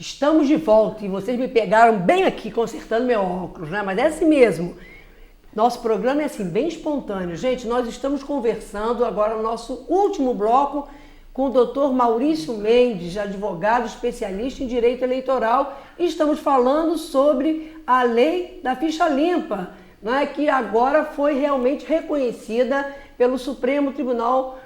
Estamos de volta e vocês me pegaram bem aqui consertando meu óculos, né? Mas é assim mesmo. Nosso programa é assim, bem espontâneo. Gente, nós estamos conversando agora no nosso último bloco com o Dr. Maurício Mendes, advogado especialista em direito eleitoral, e estamos falando sobre a lei da ficha limpa, né? Que agora foi realmente reconhecida pelo Supremo Tribunal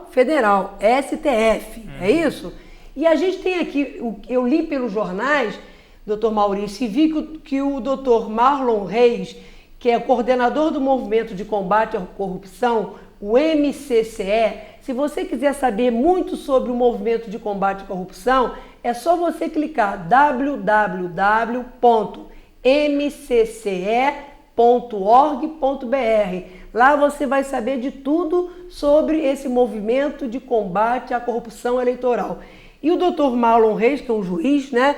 Federal, STF, é isso? E a gente tem aqui, eu li pelos jornais, doutor Maurício, e vi que o doutor Marlon Reis, que é coordenador do Movimento de Combate à Corrupção, o MCCE, se você quiser saber muito sobre o Movimento de Combate à Corrupção, é só você clicar www.mcce.org.br. Lá você vai saber de tudo sobre esse movimento de combate à corrupção eleitoral. E o doutor Marlon Reis, que é um juiz, né?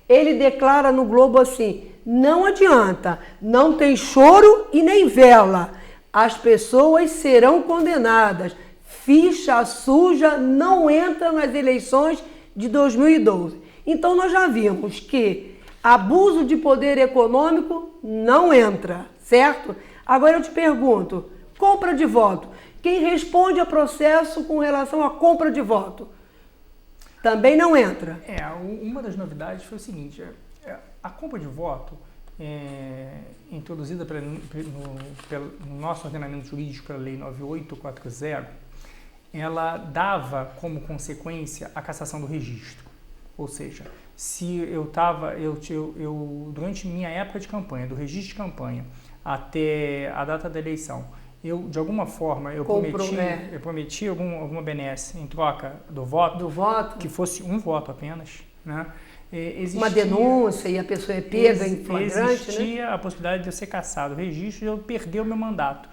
Ele declara no Globo assim: não adianta, não tem choro e nem vela. As pessoas serão condenadas. Ficha suja não entra nas eleições de 2012. Então nós já vimos que abuso de poder econômico não entra, certo? Agora eu te pergunto, compra de voto. Quem responde a processo com relação à compra de voto? Também não entra. Uma das novidades foi o seguinte, a compra de voto introduzida no nosso ordenamento jurídico pela Lei 9840, ela dava como consequência a cassação do registro. Ou seja, se durante minha época de campanha, do registro de campanha até a data da eleição, de alguma forma, prometi alguma benesse em troca do voto, que fosse um voto apenas, né? Uma denúncia e a pessoa é pega em flagrante, existia, né? A possibilidade de eu ser cassado o registro e eu perder o meu mandato.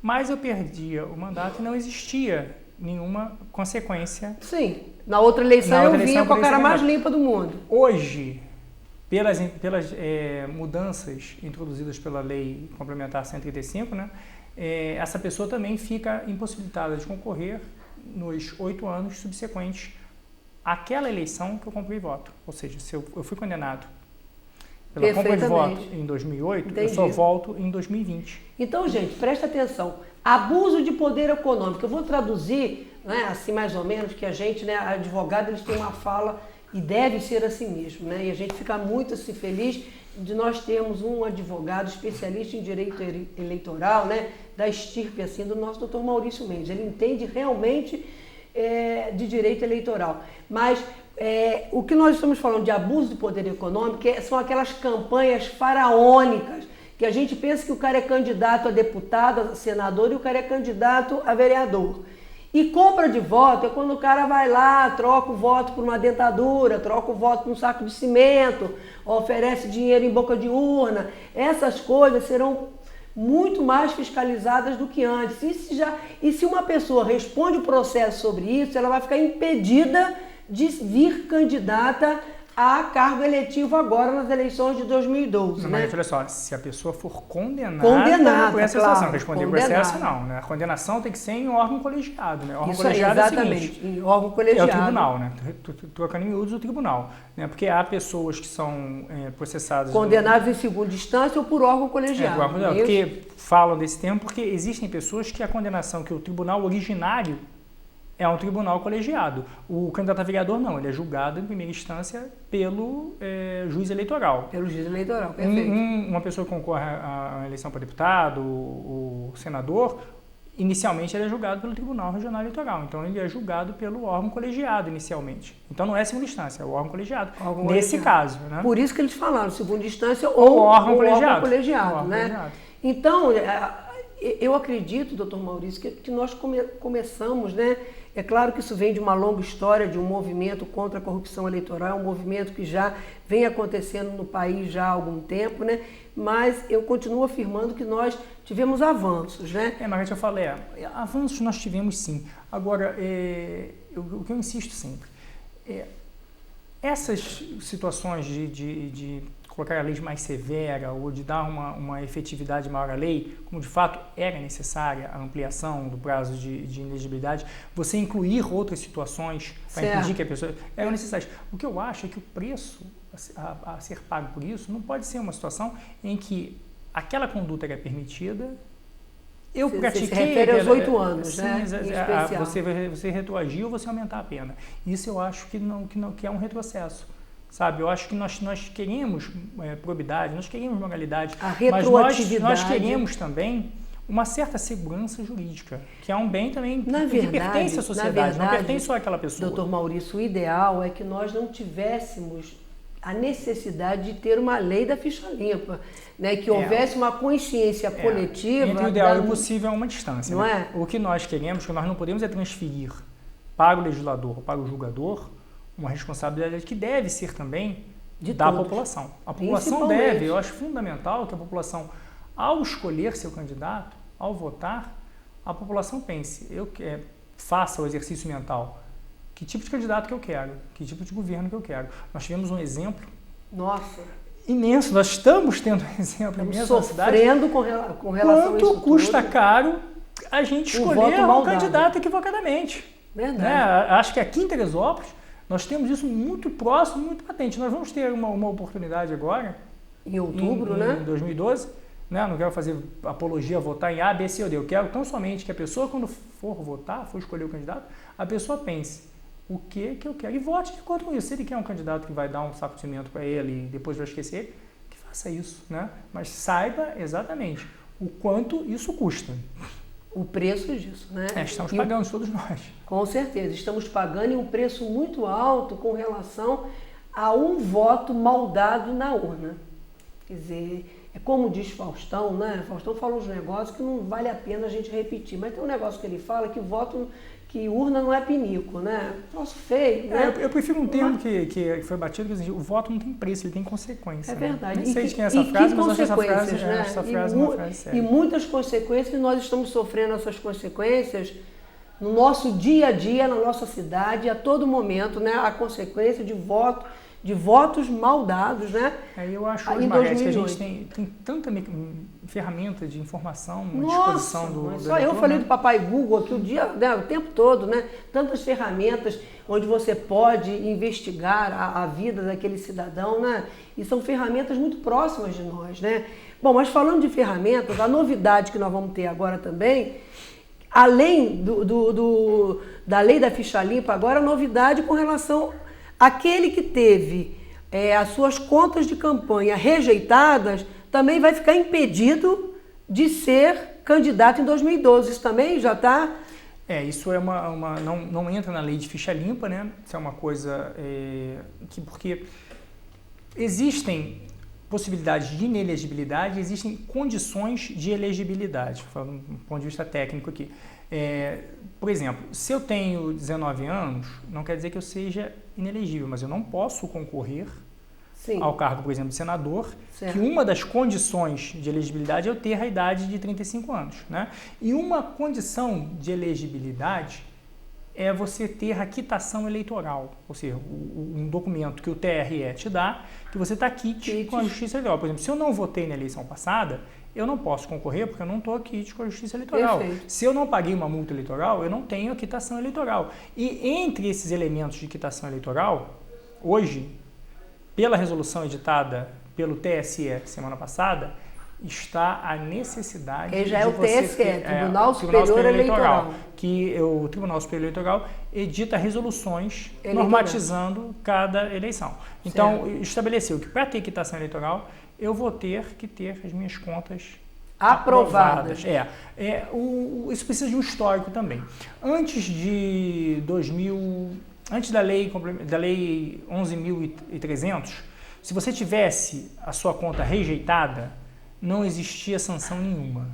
Mas eu perdia o mandato e não existia nenhuma consequência. Sim, na outra eleição eu vinha com a cara mais limpa do mundo. Hoje, pelas mudanças introduzidas pela Lei Complementar 135, né? Essa pessoa também fica impossibilitada de concorrer nos 8 anos subsequentes àquela eleição que eu comprei voto. Ou seja, se eu fui condenado pela compra de voto em 2008, eu só volto em 2020. Então, gente, presta atenção. Abuso de poder econômico. Eu vou traduzir, né, assim mais ou menos, que a gente, né, advogado, eles têm uma fala e deve ser assim mesmo, né? E a gente fica muito assim, feliz de nós termos um advogado especialista em direito eleitoral, né, da estirpe assim, do nosso doutor Maurício Mendes. Ele entende realmente de direito eleitoral. Mas o que nós estamos falando de abuso de poder econômico são aquelas campanhas faraônicas, que a gente pensa que o cara é candidato a deputado, a senador, e o cara é candidato a vereador. E compra de voto é quando o cara vai lá, troca o voto por uma dentadura, troca o voto por um saco de cimento, oferece dinheiro em boca de urna. Essas coisas serão muito mais fiscalizadas do que antes. E se uma pessoa responde o processo sobre isso, ela vai ficar impedida de vir candidata a cargo eletivo agora nas eleições de 2012. Mas olha só, se a pessoa for condenada por essa situação, responder o processo não, né? A condenação tem que ser em órgão colegiado, né? Órgão colegiado exatamente, é o seguinte, em órgão colegiado. É o tribunal, né? Trocando em miúdos, o tribunal, né? Porque há pessoas que são processadas... Condenadas em segunda instância ou por órgão colegiado. Porque falam desse termo porque existem pessoas que a condenação, que o tribunal originário é um tribunal colegiado. O candidato a vereador não, ele é julgado em primeira instância pelo juiz eleitoral. Pelo juiz eleitoral, perfeito. Uma pessoa que concorre à eleição para deputado, o senador, inicialmente ele é julgado pelo Tribunal Regional Eleitoral. Então ele é julgado pelo órgão colegiado inicialmente. Então não é segunda instância, é o órgão colegiado. Nesse caso, né? Por isso que eles falaram segunda instância ou órgão colegiado, né? Então, eu acredito, doutor Maurício, que nós começamos, né? É claro que isso vem de uma longa história, de um movimento contra a corrupção eleitoral, é um movimento que já vem acontecendo no país já há algum tempo, né? Mas eu continuo afirmando que nós tivemos avanços, né? Margareth, eu falei, avanços nós tivemos sim. Agora, o que eu insisto sempre, essas situações de colocar a lei mais severa ou de dar uma efetividade maior à lei, como de fato era necessária a ampliação do prazo de inelegibilidade, você incluir outras situações para impedir que a pessoa... É necessário. O que eu acho é que o preço a ser pago por isso não pode ser uma situação em que aquela conduta era permitida, eu pratiquei... Você se refere aos 8 anos, sim, né? Você retroagiu, você aumentar a pena. Isso eu acho que é um retrocesso. Sabe, eu acho que nós queremos probidade, nós queremos moralidade, mas nós queremos também uma certa segurança jurídica, que é um bem também que pertence à sociedade, não pertence só àquela pessoa. Doutor Maurício, o ideal é que nós não tivéssemos a necessidade de ter uma lei da ficha limpa, né? Que houvesse uma consciência coletiva. Entre o ideal e o possível é uma distância. Não né? é? O que nós queremos, que nós não podemos é transferir para o legislador, para o julgador, uma responsabilidade que deve ser também da população. A população deve, eu acho fundamental que a população, ao escolher seu candidato, ao votar, a população pense, faça o exercício mental. Que tipo de candidato que eu quero? Que tipo de governo que eu quero? Nós tivemos um exemplo imenso, nós estamos tendo um exemplo imenso na cidade. Sofrendo com relação a isso quanto custa caro a gente escolher um candidato equivocadamente. Verdade. Né? Acho que aqui em Teresópolis, nós temos isso muito próximo, muito patente. Nós vamos ter uma oportunidade agora. Em outubro, né? Em 2012. Né? Não quero fazer apologia a votar em A, B, C ou D. Eu quero tão somente que a pessoa, quando for votar, for escolher o candidato, a pessoa pense o que eu quero e vote de acordo com isso. Se ele quer um candidato que vai dar um saco de cimento para ele e depois vai esquecer ele, que faça isso. Né? Mas saiba exatamente o quanto isso custa. O preço disso, né? Estamos pagando todos nós. Com certeza, estamos pagando em um preço muito alto com relação a um voto mal dado na urna. Quer dizer, é como diz Faustão, né? Faustão fala uns negócios que não vale a pena a gente repetir, mas tem um negócio que ele fala que urna não é pinico, né? Nossa, feio, né? Eu prefiro um termo que foi batido, que o voto não tem preço, ele tem consequência. É verdade. Né? Nem sei de quem é essa frase, mas acho essa frase é uma frase séria. E muitas consequências, nós estamos sofrendo essas consequências no nosso dia a dia, na nossa cidade, a todo momento, né? A consequência de votos mal dados, né? Eu acho, Margarete, que a gente tem tanta ferramenta de informação à disposição do eleitor, eu falei do papai Google aqui o tempo todo, né? Tantas ferramentas onde você pode investigar a vida daquele cidadão, né? E são ferramentas muito próximas de nós, né? Bom, mas falando de ferramentas, a novidade que nós vamos ter agora também, além da lei da ficha limpa, agora a novidade com relação àquele que teve as suas contas de campanha rejeitadas, também vai ficar impedido de ser candidato em 2012. Isso também já está... Isso é não entra na lei de ficha limpa, né? Isso é uma coisa porque existem possibilidades de inelegibilidade, existem condições de elegibilidade, falando do ponto de vista técnico aqui. Por exemplo, se eu tenho 19 anos, não quer dizer que eu seja inelegível, mas eu não posso concorrer ao cargo, por exemplo, de senador, que uma das condições de elegibilidade é eu ter a idade de 35 anos. Né? E uma condição de elegibilidade é você ter a quitação eleitoral, ou seja, um documento que o TRE te dá, que você está quite com a Justiça Eleitoral. Por exemplo, se eu não votei na eleição passada, eu não posso concorrer porque eu não estou quite com a Justiça Eleitoral. Perfeito. Se eu não paguei uma multa eleitoral, eu não tenho a quitação eleitoral. E entre esses elementos de quitação eleitoral, hoje, pela resolução editada pelo TSE semana passada, está a necessidade de já é o TSE, Tribunal Superior Eleitoral, que o Tribunal Superior Eleitoral edita resoluções normatizando cada eleição. Então, estabeleceu que para ter quitação eleitoral, eu vou ter que ter as minhas contas aprovadas. Isso precisa de um histórico também. Antes da lei 11.300, se você tivesse a sua conta rejeitada, não existia sanção nenhuma.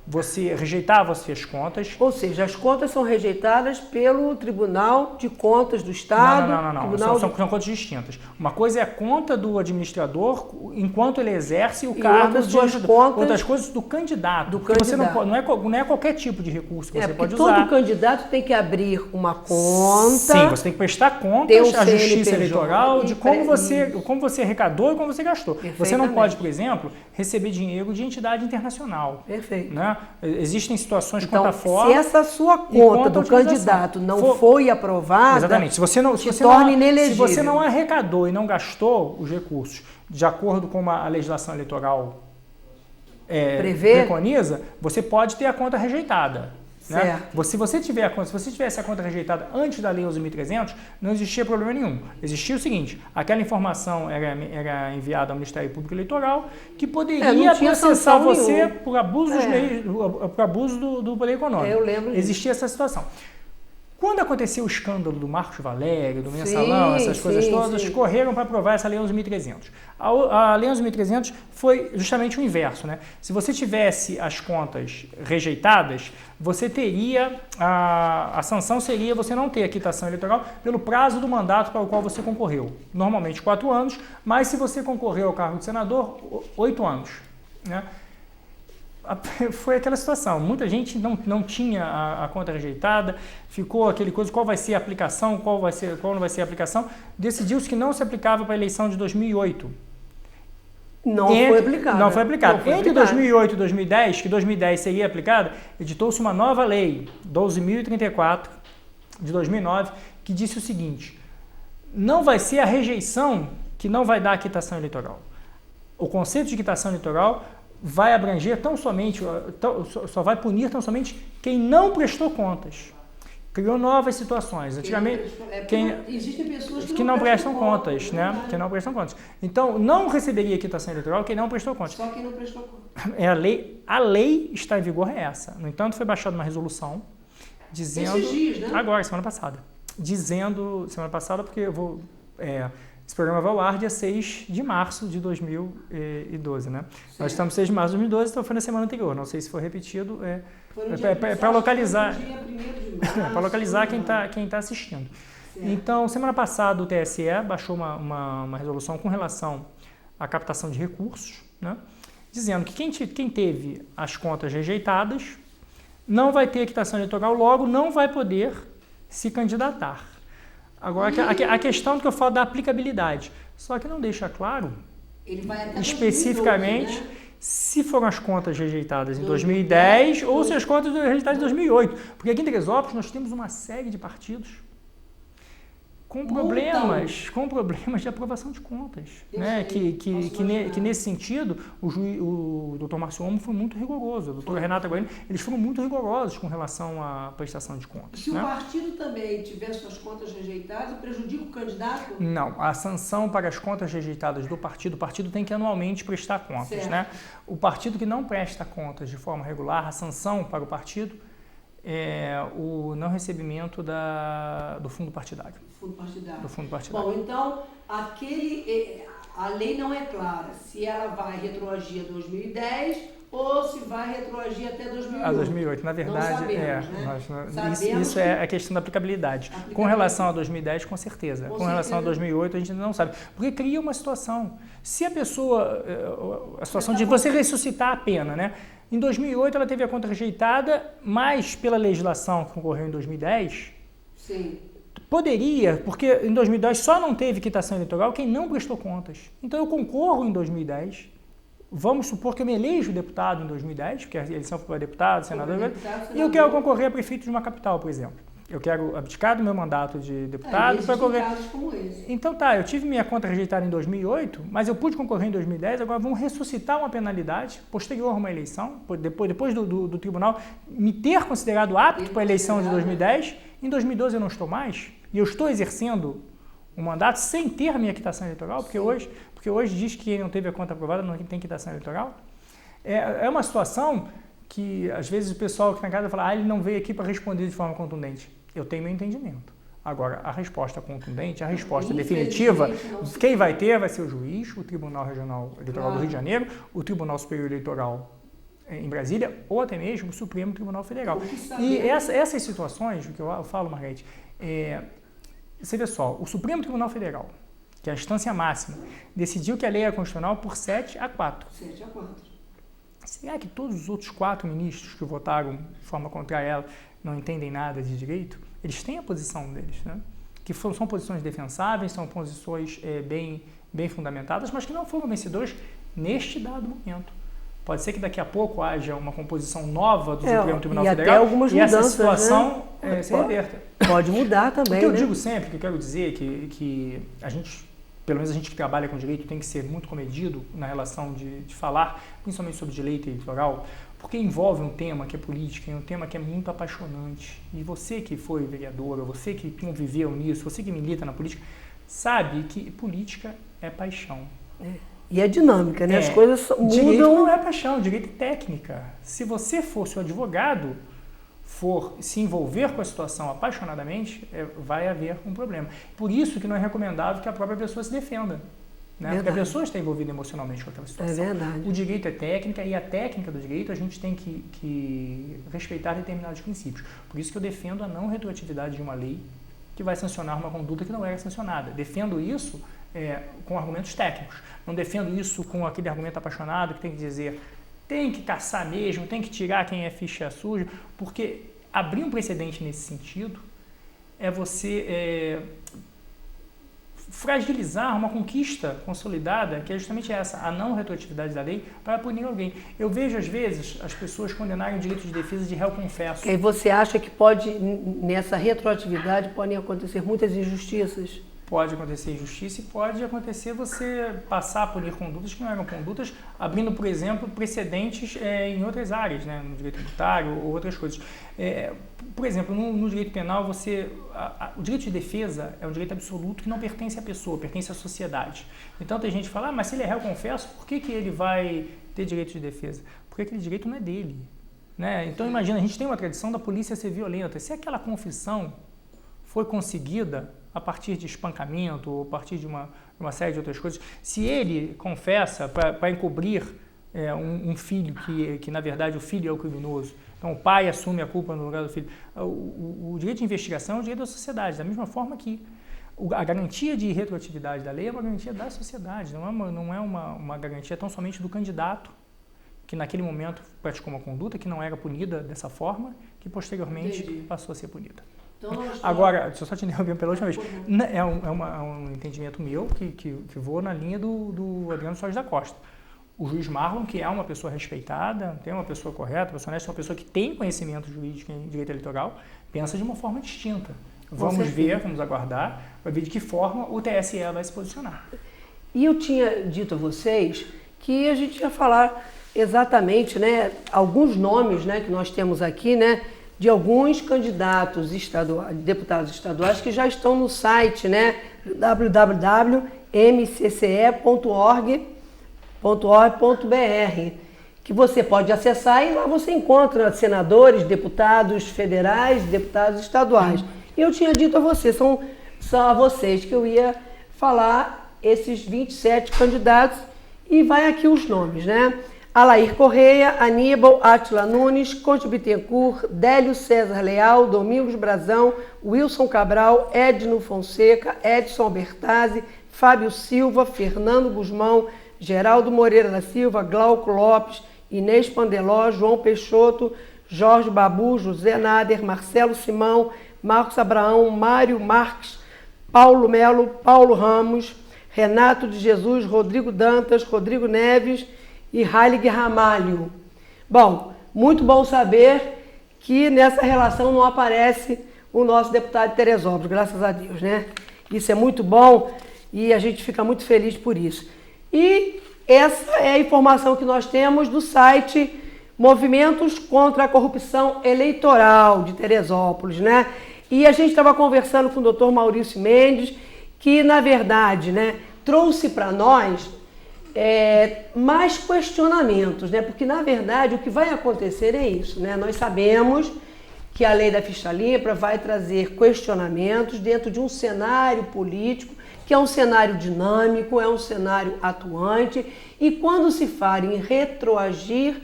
você rejeitava-se as contas. Ou seja, as contas são rejeitadas pelo Tribunal de Contas do Estado. Não. São contas distintas. Uma coisa é a conta do administrador enquanto ele exerce o cargo de outras coisas do candidato. Você não é qualquer tipo de recurso que você pode usar. Todo candidato tem que abrir uma conta. Sim, você tem que prestar contas à Justiça Eleitoral de como você arrecadou e como você gastou. Você não pode, por exemplo, receber dinheiro de entidade internacional. Perfeito. Né? Existem situações então, conta fora. Se essa sua conta do candidato não foi aprovada, exatamente. Se você não arrecadou e não gastou os recursos de acordo com a legislação eleitoral preconiza, você pode ter a conta rejeitada. Né? Se você tivesse a conta rejeitada antes da Lei 11.300, não existia problema nenhum. Existia o seguinte, aquela informação era enviada ao Ministério Público Eleitoral, que poderia processar você por abuso do poder econômico. Eu lembro disso. Existia essa situação. Quando aconteceu o escândalo do Marcos Valério, do Mensalão, essas coisas todas, correram para aprovar essa Lei 11.300. A Lei 11.300 foi justamente o inverso. Né? Se você tivesse as contas rejeitadas, você teria, a sanção seria você não ter a quitação eleitoral pelo prazo do mandato para o qual você concorreu. Normalmente 4 anos, mas se você concorreu ao cargo de senador, 8 anos. Né? Foi aquela situação, muita gente não tinha a conta rejeitada, ficou aquele coisa, qual vai ser a aplicação, qual não vai ser a aplicação, decidiu-se que não se aplicava para a eleição de 2008. Não foi aplicado. Entre 2008 e 2010, que 2010 seria aplicada, editou-se uma nova lei, 12.034, de 2009, que disse o seguinte, não vai ser a rejeição que não vai dar a quitação eleitoral. O conceito de quitação eleitoral vai abranger só vai punir tão somente quem não prestou contas. Criou novas situações. Antigamente, existem pessoas que não prestam contas, né? Que não prestam contas. Então, não receberia quitação eleitoral quem não prestou contas. Só quem não prestou contas. A lei está em vigor é essa. No entanto, foi baixada uma resolução dizendo... Esses dias, né? Agora, semana passada. Semana passada, porque eu vou... Esse programa vai ao ar dia 6 de março de 2012, né? Certo. Nós estamos 6 de março de 2012, então foi na semana anterior. Não sei se foi repetido. Para localizar, para localizar quem tá assistindo. Certo. Então, semana passada o TSE baixou uma resolução com relação à captação de recursos, né? Dizendo que quem teve as contas rejeitadas não vai ter quitação eleitoral, logo não vai poder se candidatar. Agora, a questão que eu falo da aplicabilidade, só que não deixa claro, especificamente, 2012, né? Se foram as contas rejeitadas em 2010 ou se as contas rejeitadas em 2008. Porque aqui em Teresópolis nós temos uma série de partidos com problemas de aprovação de contas. Né? Que nesse sentido, o Dr. Márcio Omo foi muito rigoroso, o Dr. Renato Aguarini, eles foram muito rigorosos com relação à prestação de contas. Se o partido também tiver suas contas rejeitadas, prejudica o candidato? Não, a sanção para as contas rejeitadas do partido, o partido tem que anualmente prestar contas. Né? O partido que não presta contas de forma regular, a sanção para o partido é o não recebimento do fundo partidário. Do fundo partidário. Bom, então, a lei não é clara se ela vai retroagir a 2010 ou se vai retroagir até 2008. A 2008, na verdade, sabemos, isso é a questão da aplicabilidade. Com relação a 2010, com certeza. Com relação a 2008, a gente não sabe. Porque cria uma situação. Se a situação de você ressuscitar a pena, né? Em 2008 ela teve a conta rejeitada, mas pela legislação que ocorreu em 2010, sim. Poderia, porque em 2010 só não teve quitação eleitoral quem não prestou contas. Então eu concorro em 2010, vamos supor que eu me elejo deputado em 2010, porque a eleição foi para deputado, senador, e eu quero concorrer a prefeito de uma capital, por exemplo. Eu quero abdicar do meu mandato de deputado para concorrer. Então eu tive minha conta rejeitada em 2008, mas eu pude concorrer em 2010, agora vamos ressuscitar uma penalidade posterior a uma eleição, depois do tribunal me ter considerado apto para a eleição de 2010, em 2012 eu não estou mais, e eu estou exercendo um mandato sem ter a minha quitação eleitoral, porque hoje diz que quem não teve a conta aprovada não tem quitação eleitoral. É uma situação que às vezes o pessoal que está em casa fala, ele não veio aqui para responder de forma contundente. Eu tenho meu entendimento. Agora, a resposta contundente, a resposta definitiva, quem vai ter vai ser o juiz, o Tribunal Regional Eleitoral do Rio de Janeiro, o Tribunal Superior Eleitoral em Brasília, ou até mesmo o Supremo Tribunal Federal. E essas situações, o que eu falo, Margarete, você vê só, o Supremo Tribunal Federal, que é a instância máxima, decidiu que a lei é constitucional por 7-4. 7-4. Será que todos os outros 4 ministros que votaram de forma contrária a ela não entendem nada de direito? Eles têm a posição deles, né? Que são posições defensáveis, são posições bem fundamentadas, mas que não foram vencedoras neste dado momento. Pode ser que daqui a pouco haja uma composição nova do Supremo Tribunal Federal e essa situação se reverta. Pode mudar também, O que eu digo sempre, que eu quero dizer, que a gente, pelo menos a gente que trabalha com direito, tem que ser muito comedido na relação de falar, principalmente sobre direito eleitoral, porque envolve um tema que é política, um tema que é muito apaixonante. E você que foi vereadora, você que conviveu nisso, você que milita na política, sabe que política é paixão. E é dinâmica, né? As coisas mudam. Direito não é paixão, direito é técnica. Se você for seu advogado, for se envolver com a situação apaixonadamente, vai haver um problema. Por isso que não é recomendável que a própria pessoa se defenda. Né? Porque a pessoa está envolvida emocionalmente com aquela situação. É verdade. O direito é técnica e a técnica do direito a gente tem que respeitar determinados princípios. Por isso que eu defendo a não retroatividade de uma lei que vai sancionar uma conduta que não era sancionada. Defendo isso com argumentos técnicos. Não defendo isso com aquele argumento apaixonado que tem que dizer tem que caçar mesmo, tem que tirar quem é ficha suja, porque abrir um precedente nesse sentido é você fragilizar uma conquista consolidada, que é justamente essa, a não retroatividade da lei, para punir alguém. Eu vejo, às vezes, as pessoas condenarem o direito de defesa de réu confesso. E você acha que nessa retroatividade, podem acontecer muitas injustiças? Pode acontecer injustiça e pode acontecer você passar a punir condutas que não eram condutas, abrindo, por exemplo, precedentes em outras áreas, né, no direito tributário ou outras coisas. Por exemplo, no direito penal, o direito de defesa é um direito absoluto que não pertence à pessoa, pertence à sociedade. Então tem gente que fala, mas se ele é réu confesso, por que ele vai ter direito de defesa? Porque aquele direito não é dele. Né? Então imagina, a gente tem uma tradição da polícia ser violenta. Se aquela confissão foi conseguida a partir de espancamento ou a partir de uma série de outras coisas, se ele confessa para encobrir um filho que na verdade o filho é o criminoso, então o pai assume a culpa no lugar do filho, o direito de investigação é o direito da sociedade, da mesma forma que a garantia de retroatividade da lei é uma garantia da sociedade, não é uma garantia tão somente do candidato que naquele momento praticou uma conduta que não era punida dessa forma, que posteriormente passou a ser punida. Agora, deixa eu só te interromper pela última vez, é um entendimento meu que vou na linha do Adriano Soares da Costa. O juiz Marlon, que é uma pessoa respeitada, tem uma pessoa correta, uma pessoa honesta, uma pessoa que tem conhecimento jurídico em direito eleitoral, pensa de uma forma distinta. Vamos ver, vamos aguardar, para ver de que forma o TSE vai se posicionar. E eu tinha dito a vocês que a gente ia falar exatamente, né, alguns nomes, né, que nós temos aqui, né, de alguns candidatos estaduais, deputados estaduais que já estão no site, né, www.mcce.org.br, que você pode acessar e lá você encontra senadores, deputados federais, deputados estaduais. E eu tinha dito a vocês, são a vocês que eu ia falar esses 27 candidatos e vai aqui os nomes, né? Alair Correia, Aníbal Átila Nunes, Conte Bittencourt, Délio César Leal, Domingos Brazão, Wilson Cabral, Edno Fonseca, Edson Albertazzi, Fábio Silva, Fernando Guzmão, Geraldo Moreira da Silva, Glauco Lopes, Inês Pandeló, João Peixoto, Jorge Babu, José Nader, Marcelo Simão, Marcos Abraão, Mário Marques, Paulo Melo, Paulo Ramos, Renato de Jesus, Rodrigo Dantas, Rodrigo Neves e Halig Ramalho. Bom, muito bom saber que nessa relação não aparece o nosso deputado de Teresópolis, graças a Deus, né? Isso é muito bom e a gente fica muito feliz por isso. E essa é a informação que nós temos do site Movimentos contra a Corrupção Eleitoral de Teresópolis, né? E a gente estava conversando com o Dr. Maurício Mendes, que na verdade, né, trouxe para nós mais questionamentos, né? Porque na verdade o que vai acontecer é isso, né? Nós sabemos que a lei da ficha limpa vai trazer questionamentos dentro de um cenário político que é um cenário dinâmico, é um cenário atuante, e quando se fala em retroagir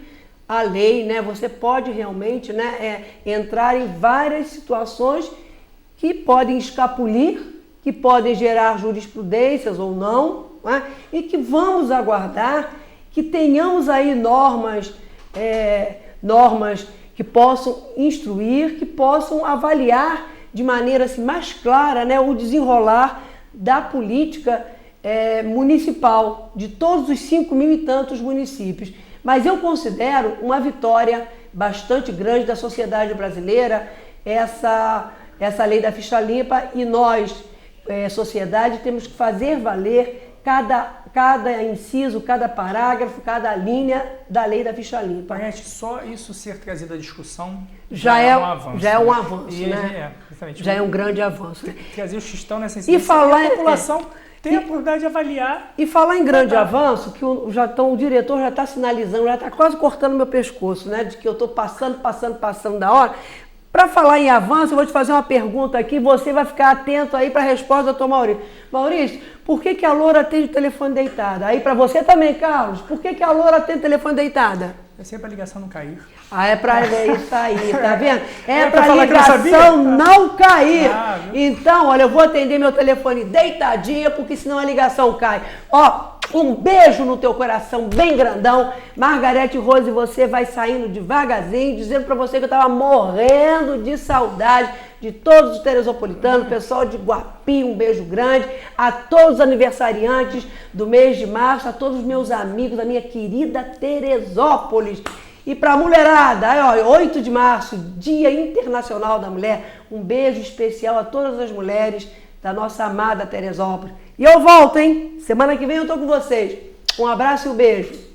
a lei, né? Você pode realmente, né, entrar em várias situações que podem escapulir, que podem gerar jurisprudências ou não, né? E que vamos aguardar que tenhamos aí normas que possam instruir, que possam avaliar de maneira assim, mais clara, né, o desenrolar da política municipal de todos os 5.000 e tantos municípios. Mas eu considero uma vitória bastante grande da sociedade brasileira essa lei da ficha limpa, e nós, sociedade, temos que fazer valer cada inciso, cada parágrafo, cada linha da lei da ficha limpa. Parece só isso ser trazido à discussão já é um avanço. Já é um avanço, né? Já é um grande avanço. Trazer o xistão nessa incidência. E falar a população tem a oportunidade de avaliar. E falar em grande avanço, que o diretor já está sinalizando, já está quase cortando meu pescoço, né? De que eu estou passando da hora. Para falar em avanço, eu vou te fazer uma pergunta aqui, você vai ficar atento aí para a resposta do doutor Maurício. Maurício, por que a loura atende o telefone deitada? Aí para você também, Carlos, por que a loura atende o telefone deitada? É sempre a ligação não cair. É para isso aí, tá vendo? É pra para a ligação não cair. Então, olha, eu vou atender meu telefone deitadinha, porque senão a ligação cai. Ó, um beijo no teu coração, bem grandão. Margarete Rose, você vai saindo devagarzinho, dizendo pra você que eu tava morrendo de saudade de todos os teresopolitanos, pessoal de Guapi, um beijo grande. A todos os aniversariantes do mês de março, a todos os meus amigos, da minha querida Teresópolis. E pra mulherada, aí, ó, 8 de março, Dia Internacional da Mulher, um beijo especial a todas as mulheres da nossa amada Teresópolis. E eu volto, hein? Semana que vem eu tô com vocês. Um abraço e um beijo.